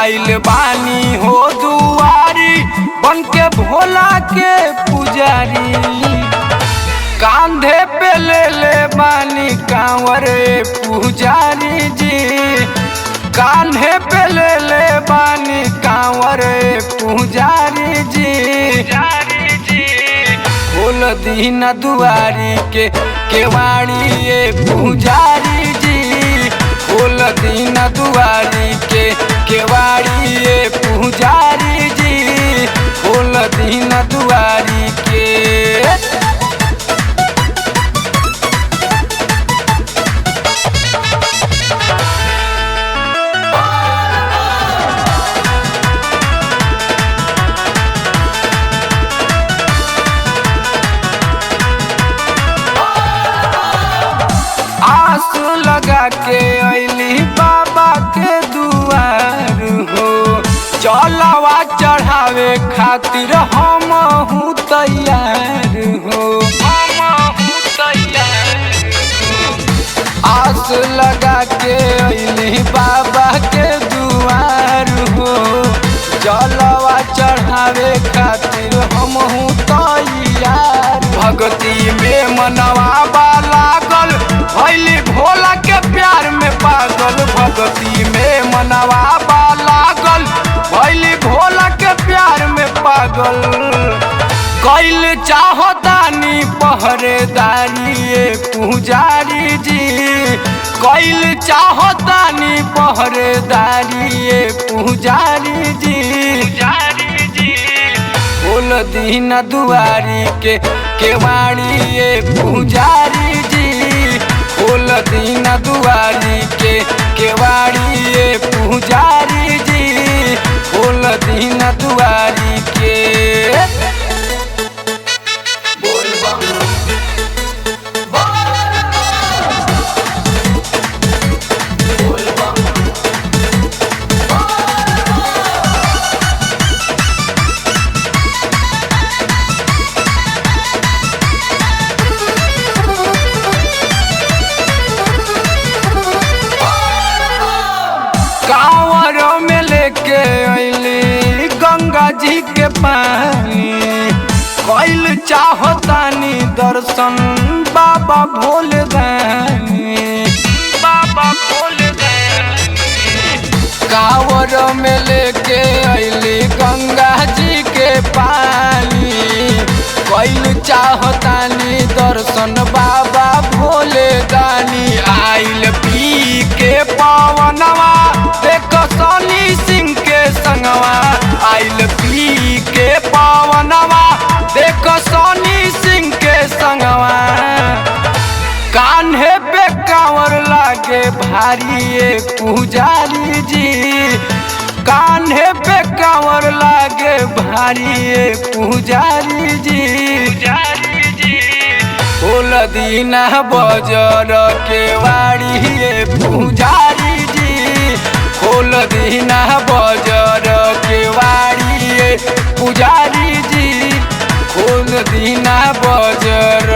आइल बानी हो दुआरी बन के भोला के पुजारी। कांधे पे ले बानी कांवर पुजारी जी, कान्हे पे ले बानी कांवर पुजारी जी। खोल दीना दुआरी के केवाड़ी पुजारी जी, खोल दीना दुआरी के केवाड़ी पुजारी जी, खोल दीना दुआरी के। आस लगा के अइली बाबा के दुआर हो, चलवा चढ़ावे खातिर हम तैयार हो। आस लगा के अइली बाबा के दुआर हो, चलवा चढ़ावे खातिर हम तैयार। भक्ति में मनवा लागल भइली भोला के प्यार में पागल, भक्ति में मनवा लागल भइली भोला के प्यार में पागल। कैल चाहतानी पहरेदारी पुजारी जी, कैल चाहतानी पहरेदारी पुजारी जी। खोल दीना दुआरी के केवाड़ी पुजारी जी, खोल दीना दुआरी के केवाड़ी पुजारी जी, खोल दीना दुआरी के। कांवर में लेके अइली गंगा जी के पानी, कैल चाहतानी दर्शन बाबा भोले दानी। कांवर में लेके अइली गंगा जी के पानी, कैल चाहतानी दर्शन बाबा भोले दानी। आइल पी के पवनवा देख सनी सिंह के संगवा, आइल पी के पवनवा देख सनी सिंह के संगवा। कान्हे पे कांवर लागे भारी पुजारी जी, कान्हे पे कांवर लागे भारी पुजारी जी। खोल दीना बजर के वाड़ी पुजारी जी, खोल दीना बजर के वाड़ी पुजारी जी, खोल दीना बजर।